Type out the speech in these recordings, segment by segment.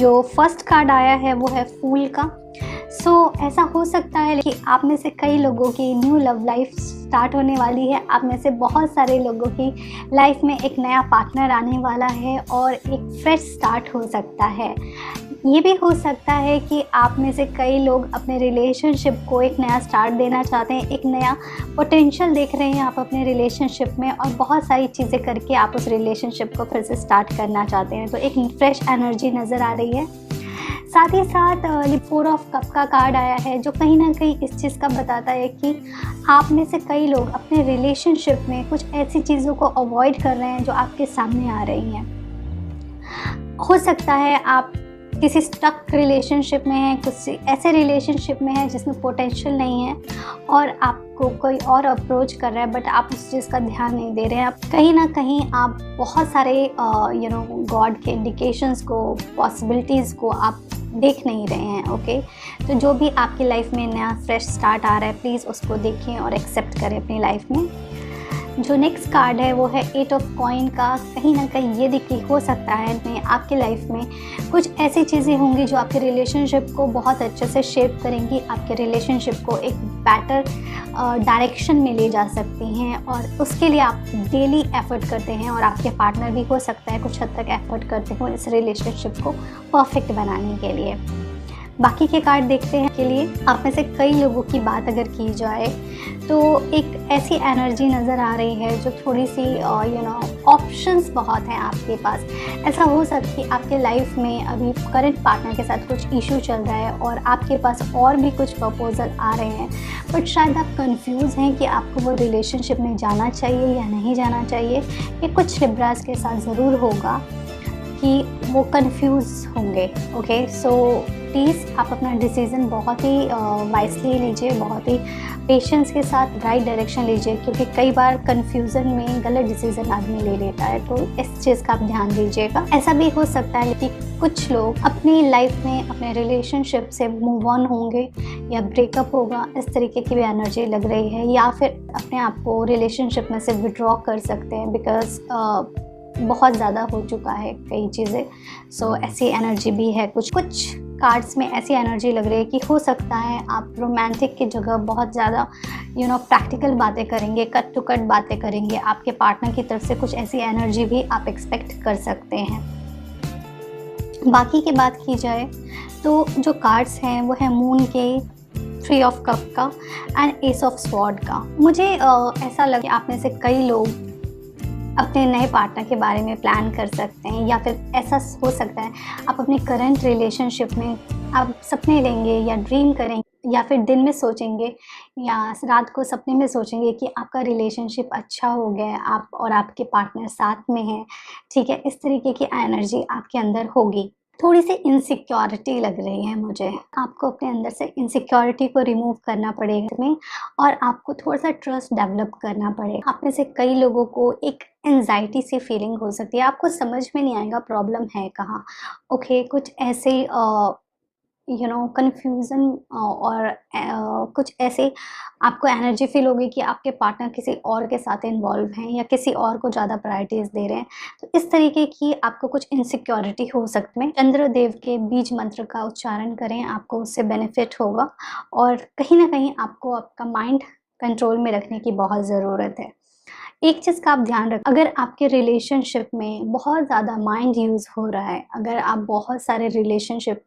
जो first card आया है वो है फूल का। ऐसा हो सकता है कि आप में से कई लोगों की न्यू लव लाइफ स्टार्ट होने वाली है। आप में से बहुत सारे लोगों की लाइफ में एक नया पार्टनर आने वाला है और एक फ्रेश स्टार्ट हो सकता है। ये भी हो सकता है कि आप में से कई लोग अपने रिलेशनशिप को एक नया स्टार्ट देना चाहते हैं, एक नया पोटेंशियल देख रहे हैं आप अपने रिलेशनशिप में और बहुत सारी चीज़ें करके आप उस रिलेशनशिप को फिर से स्टार्ट करना चाहते हैं। तो एक फ्रेश एनर्जी नज़र आ रही है। साथ ही साथ 4 ऑफ कप का कार्ड आया है, जो कहीं ना कहीं इस चीज़ का बताता है कि आप में से कई लोग अपने रिलेशनशिप में कुछ ऐसी चीज़ों को अवॉइड कर रहे हैं जो आपके सामने आ रही हैं। हो सकता है आप किसी स्टक रिलेशनशिप में हैं, कुछ ऐसे रिलेशनशिप में हैं जिसमें पोटेंशियल नहीं है और आपको कोई और अप्रोच कर रहा है बट आप उस चीज़ का ध्यान नहीं दे रहे हैं। आप कहीं ना कहीं आप बहुत सारे गॉड के इंडिकेशंस को, पॉसिबिलिटीज़ को आप देख नहीं रहे हैं। ओके, तो जो भी आपकी लाइफ में नया फ्रेश स्टार्ट आ रहा है, प्लीज़ उसको देखें और एक्सेप्ट करें अपनी लाइफ में। जो नेक्स्ट कार्ड है वो है 8 ऑफ कॉइन का। कहीं ना कहीं ये देखिए, हो सकता है आपकी लाइफ में कुछ ऐसी चीज़ें होंगी जो आपके रिलेशनशिप को बहुत अच्छे से शेप करेंगी, आपके रिलेशनशिप को एक बेटर डायरेक्शन में ले जा सकती हैं और उसके लिए आप डेली एफर्ट करते हैं और आपके पार्टनर भी हो सकता है कुछ हद तक एफर्ट करते हो इस रिलेशनशिप को परफेक्ट बनाने के लिए। बाकी के कार्ड देखते हैं के लिए। आप में से कई लोगों की बात अगर की जाए तो एक ऐसी एनर्जी नज़र आ रही है जो थोड़ी सी ऑप्शंस बहुत हैं आपके पास। ऐसा हो सकता है कि आपके लाइफ में अभी करंट पार्टनर के साथ कुछ इशू चल रहा है और आपके पास और भी कुछ प्रपोजल आ रहे हैं, बट शायद आप कंफ्यूज हैं कि आपको वो रिलेशनशिप में जाना चाहिए या नहीं जाना चाहिए। ये कुछ लिब्रास के साथ ज़रूर होगा कि वो कंफ्यूज होंगे। ओके, सो प्लीज़ आप अपना डिसीज़न बहुत ही वाइसली लीजिए, बहुत ही पेशेंस के साथ राइट डायरेक्शन लीजिए, क्योंकि कई बार कंफ्यूजन में गलत डिसीज़न आदमी ले लेता है, तो इस चीज़ का आप ध्यान दीजिएगा। ऐसा भी हो सकता है कि कुछ लोग अपनी लाइफ में अपने रिलेशनशिप से मूव ऑन होंगे या ब्रेकअप होगा, इस तरीके की भी एनर्जी लग रही है, या फिर अपने आप को रिलेशनशिप में से विड्रॉ कर सकते हैं बिकॉज बहुत ज़्यादा हो चुका है कई चीज़ें। सो ऐसी एनर्जी भी है। कुछ कार्ड्स में ऐसी एनर्जी लग रही है कि हो सकता है आप रोमांटिक की जगह बहुत ज़्यादा प्रैक्टिकल बातें करेंगे, कट टू कट बातें करेंगे। आपके पार्टनर की तरफ से कुछ ऐसी एनर्जी भी आप एक्सपेक्ट कर सकते हैं। बाकी की बात की जाए तो जो कार्ड्स हैं वो है मून के, 3 ऑफ कप का एंड एस ऑफ स्वॉर्ड का। मुझे ऐसा लगा आप में से कई लोग अपने नए पार्टनर के बारे में प्लान कर सकते हैं, या फिर ऐसा हो सकता है आप अपने करंट रिलेशनशिप में आप सपने लेंगे या ड्रीम करेंगे या फिर दिन में सोचेंगे या रात को सपने में सोचेंगे कि आपका रिलेशनशिप अच्छा हो गया है, आप और आपके पार्टनर साथ में हैं। ठीक है, इस तरीके की एनर्जी आपके अंदर होगी। थोड़ी सी इनसिक्योरिटी लग रही है मुझे। आपको अपने अंदर से इनसिक्योरिटी को रिमूव करना पड़ेगा में, और आपको थोड़ा सा ट्रस्ट डेवलप करना पड़ेगा। आप में से कई लोगों को एक एंजाइटी सी फीलिंग हो सकती है, आपको समझ में नहीं आएगा प्रॉब्लम है कहाँ। ओके, कुछ ऐसे कन्फ्यूज़न और कुछ ऐसे आपको एनर्जी फील होगी कि आपके पार्टनर किसी और के साथ इन्वॉल्व हैं या किसी और को ज़्यादा प्रायोरिटीज़ दे रहे हैं। तो इस तरीके की आपको कुछ इनसिक्योरिटी हो सकती है। चंद्रदेव के बीज मंत्र का उच्चारण करें, आपको उससे बेनिफिट होगा और कहीं ना कहीं आपको आपका माइंड कंट्रोल में रखने की बहुत ज़रूरत है। एक चीज़ का आप ध्यान रखें, अगर आपके रिलेशनशिप में बहुत ज़्यादा माइंड यूज़ हो रहा है, अगर आप बहुत सारे रिलेशनशिप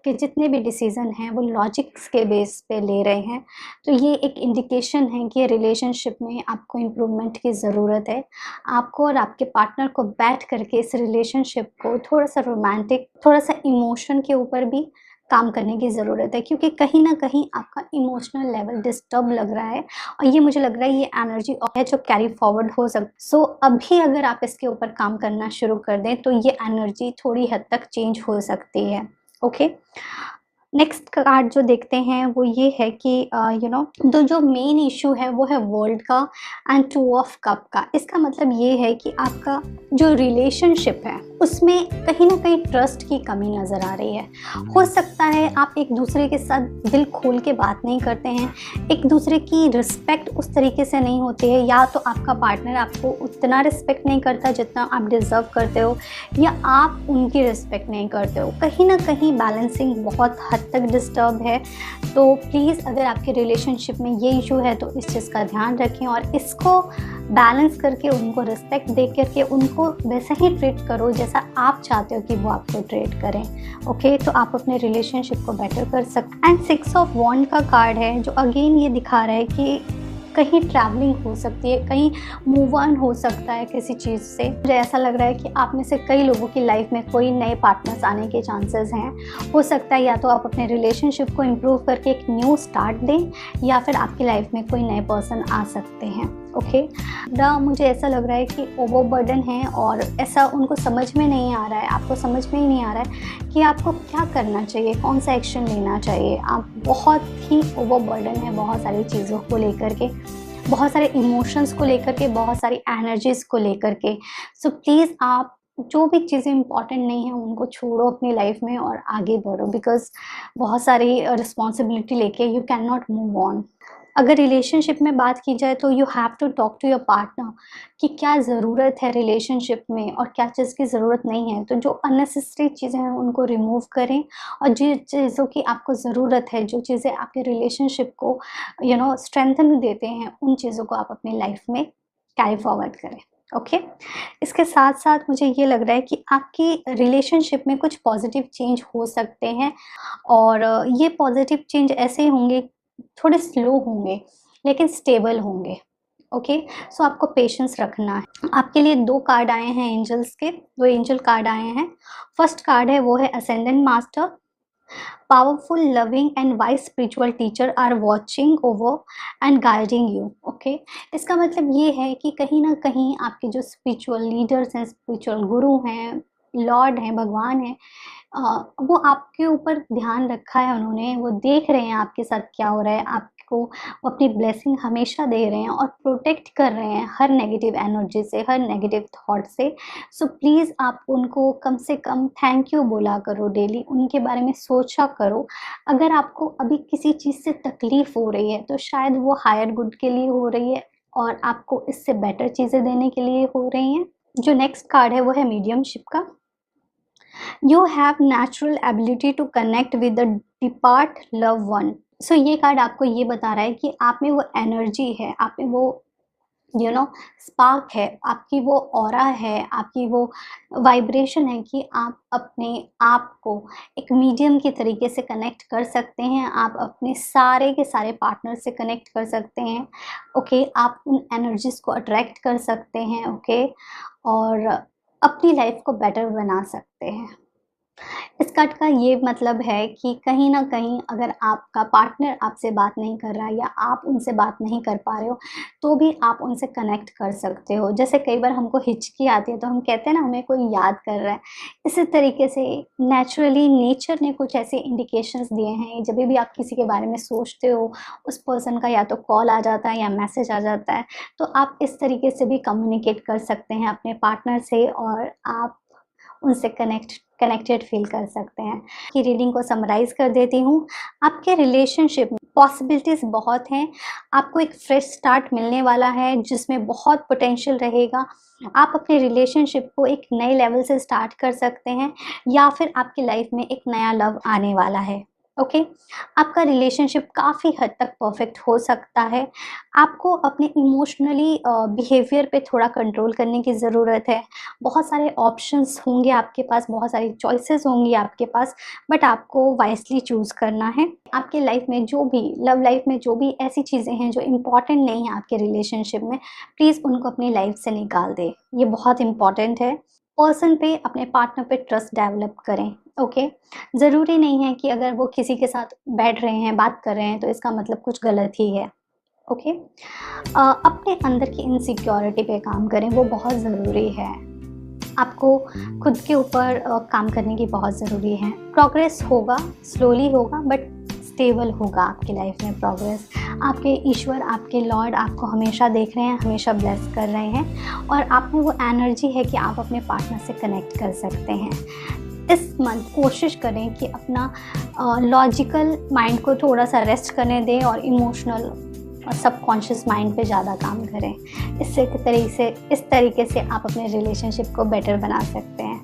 के जितने भी डिसीज़न हैं वो लॉजिक्स के बेस पे ले रहे हैं, तो ये एक इंडिकेशन है कि रिलेशनशिप में आपको इम्प्रूवमेंट की ज़रूरत है। आपको और आपके पार्टनर को बैठ करके इस रिलेशनशिप को थोड़ा सा रोमांटिक, थोड़ा सा इमोशन के ऊपर भी काम करने की ज़रूरत है, क्योंकि कहीं ना कहीं आपका इमोशनल लेवल डिस्टर्ब लग रहा है और ये मुझे लग रहा है ये एनर्जी है जो कैरी फॉरवर्ड हो सकती है। सो अभी अगर आप इसके ऊपर काम करना शुरू कर दें तो ये एनर्जी थोड़ी हद तक चेंज हो सकती है। ओके, नेक्स्ट कार्ड जो देखते हैं वो ये है कि तो जो मेन इशू है वो है वर्ल्ड का एंड टू ऑफ कप का। इसका मतलब ये है कि आपका जो रिलेशनशिप है उसमें कहीं ना कहीं ट्रस्ट की कमी नज़र आ रही है। हो सकता है आप एक दूसरे के साथ दिल खोल के बात नहीं करते हैं, एक दूसरे की रिस्पेक्ट उस तरीके से नहीं होती है, या तो आपका पार्टनर आपको उतना रिस्पेक्ट नहीं करता जितना आप डिज़र्व करते हो, या आप उनकी रिस्पेक्ट नहीं करते हो। कहीं ना कहीं बैलेंसिंग बहुत हद तक डिस्टर्ब है। तो प्लीज़ अगर आपके रिलेशनशिप में ये इशू है तो इस चीज़ का ध्यान रखें और इसको बैलेंस करके उनको रिस्पेक्ट दे करके उनको वैसा ही ट्रीट करो जैसा आप चाहते हो कि वो आपको ट्रीट करें। ओके, तो आप अपने रिलेशनशिप को बेटर कर सकते। एंड 6 ऑफ वॉन्ड का कार्ड है जो अगेन ये दिखा रहा है कि कहीं ट्रैवलिंग हो सकती है, कहीं मूव ऑन हो सकता है किसी चीज़ से। मुझे ऐसा लग रहा है कि आप में से कई लोगों की लाइफ में कोई नए पार्टनर्स आने के चांसेस हैं। हो सकता है या तो आप अपने रिलेशनशिप को इम्प्रूव करके एक न्यू स्टार्ट दें, या फिर आपकी लाइफ में कोई नए पर्सन आ सकते हैं। ओके, मुझे ऐसा लग रहा है कि ओवरबर्डन है और ऐसा उनको समझ में नहीं आ रहा है, आपको समझ में ही नहीं आ रहा है कि आपको क्या करना चाहिए, कौन सा एक्शन लेना चाहिए। आप बहुत ही ओवरबर्डन है बहुत सारी चीज़ों को लेकर के, बहुत सारे इमोशंस को लेकर के, बहुत सारी एनर्जीज़ को लेकर के। सो प्लीज़ आप जो भी चीज़ें इंपॉर्टेंट नहीं हैं उनको छोड़ो अपनी लाइफ में और आगे बढ़ो, बिकॉज़ बहुत सारी रिस्पॉन्सिबिलिटी लेके you can not move on. अगर रिलेशनशिप में बात की जाए तो you have to talk to your partner कि क्या ज़रूरत है रिलेशनशिप में और क्या चीज़ की ज़रूरत नहीं है। तो जो अननेसेसरी चीज़ें हैं उनको रिमूव करें, और जिन चीज़ों की आपको ज़रूरत है, जो चीज़ें आपके रिलेशनशिप को स्ट्रेंथन देते हैं, उन चीज़ों को आप अपनी लाइफ में कैरी फॉरवर्ड करें। ओके, इसके साथ साथ मुझे ये लग रहा है कि आपकी रिलेशनशिप में कुछ पॉजिटिव चेंज हो सकते हैं, और ये पॉजिटिव चेंज ऐसे होंगे, थोड़े स्लो होंगे लेकिन स्टेबल होंगे। ओके, सो आपको पेशेंस रखना है। आपके लिए 2 कार्ड आए हैं एंजल्स के, 2 एंजल कार्ड आए हैं। फर्स्ट कार्ड है वो है ascendant master. Powerful, loving and wise spiritual teacher are watching over and guiding you. Okay, इसका मतलब ये है कि कहीं ना कहीं आपके जो स्पिरिचुअल लीडर्स हैं, स्पिरिचुअल गुरु हैं, लॉर्ड हैं, भगवान हैं, वो आपके ऊपर ध्यान रखा है उन्होंने, वो देख रहे हैं आपके साथ क्या हो रहा है, आपको वो अपनी ब्लेसिंग हमेशा दे रहे हैं और प्रोटेक्ट कर रहे हैं हर नेगेटिव एनर्जी से, हर नेगेटिव थॉट से। सो प्लीज़ आप उनको कम से कम थैंक यू बोला करो डेली, उनके बारे में सोचा करो। अगर आपको अभी किसी चीज़ से तकलीफ़ हो रही है तो शायद वो हायर गुड के लिए हो रही है और आपको इससे बेटर चीज़ें देने के लिए हो रही हैं। जो नेक्स्ट कार्ड है वो है मीडियमशिप का। You have natural ability to connect with the depart love one. So ये कार्ड आपको ये बता रहा है कि आप में वो एनर्जी है, आप में वो स्पार्क है, आपकी वो ऑरा है, आपकी वो वाइब्रेशन है कि आप अपने आप को एक मीडियम के तरीके से कनेक्ट कर सकते हैं। आप अपने सारे के सारे पार्टनर से कनेक्ट कर सकते हैं। ओके, आप उन एनर्जीज़ को अट्रैक्ट कर सकते हैं। ओके, और अपनी लाइफ को बेटर बना सकते हैं। इस कार्ड का ये मतलब है कि कहीं न कहीं अगर आपका पार्टनर आपसे बात नहीं कर रहा है या आप उनसे बात नहीं कर पा रहे हो, तो भी आप उनसे कनेक्ट कर सकते हो। जैसे कई बार हमको हिचकी आती है तो हम कहते हैं ना हमें कोई याद कर रहा है। इसी तरीके से नेचुरली नेचर ने कुछ ऐसे इंडिकेशंस दिए हैं, जभी भी आप किसी के बारे में सोचते हो, उस पर्सन का या तो कॉल आ जाता है या मैसेज आ जाता है, तो आप इस तरीके से भी कम्युनिकेट कर सकते हैं अपने पार्टनर से और आप उनसे कनेक्टेड फील कर सकते हैं। कि रीडिंग को समराइज़ कर देती हूँ। आपके रिलेशनशिप में पॉसिबिलिटीज़ बहुत हैं। आपको एक फ्रेश स्टार्ट मिलने वाला है जिसमें बहुत पोटेंशियल रहेगा। आप अपने रिलेशनशिप को एक नए लेवल से स्टार्ट कर सकते हैं, या फिर आपकी लाइफ में एक नया लव आने वाला है। ओके, आपका रिलेशनशिप काफ़ी हद तक परफेक्ट हो सकता है। आपको अपने इमोशनली बिहेवियर पे थोड़ा कंट्रोल करने की ज़रूरत है। बहुत सारे ऑप्शंस होंगे आपके पास, बहुत सारी चॉइसेस होंगी आपके पास, बट आपको वाइसली चूज़ करना है। आपके लाइफ में जो भी लव लाइफ में जो भी ऐसी चीज़ें हैं जो इम्पॉर्टेंट नहीं हैं आपके रिलेशनशिप में, प्लीज़ उनको अपनी लाइफ से निकाल दें। ये बहुत इम्पॉर्टेंट है। पर्सन पे, अपने पार्टनर पे ट्रस्ट डेवलप करें। ओके, ज़रूरी नहीं है कि अगर वो किसी के साथ बैठ रहे हैं, बात कर रहे हैं, तो इसका मतलब कुछ गलत ही है। ओके, अपने अंदर की इनसिक्योरिटी पे काम करें, वो बहुत ज़रूरी है। आपको खुद के ऊपर काम करने की बहुत ज़रूरी है। प्रोग्रेस होगा, स्लोली होगा, बट स्टेबल होगा आपकी लाइफ में प्रोग्रेस। आपके ईश्वर, आपके लॉर्ड आपको हमेशा देख रहे हैं, हमेशा ब्लेस कर रहे हैं, और आप में वो एनर्जी है कि आप अपने पार्टनर से कनेक्ट कर सकते हैं। इस मंथ कोशिश करें कि अपना लॉजिकल माइंड को थोड़ा सा रेस्ट करने दें और इमोशनल और सबकॉन्शियस माइंड पे ज़्यादा काम करें। इस तरीके से आप अपने रिलेशनशिप को बेटर बना सकते हैं।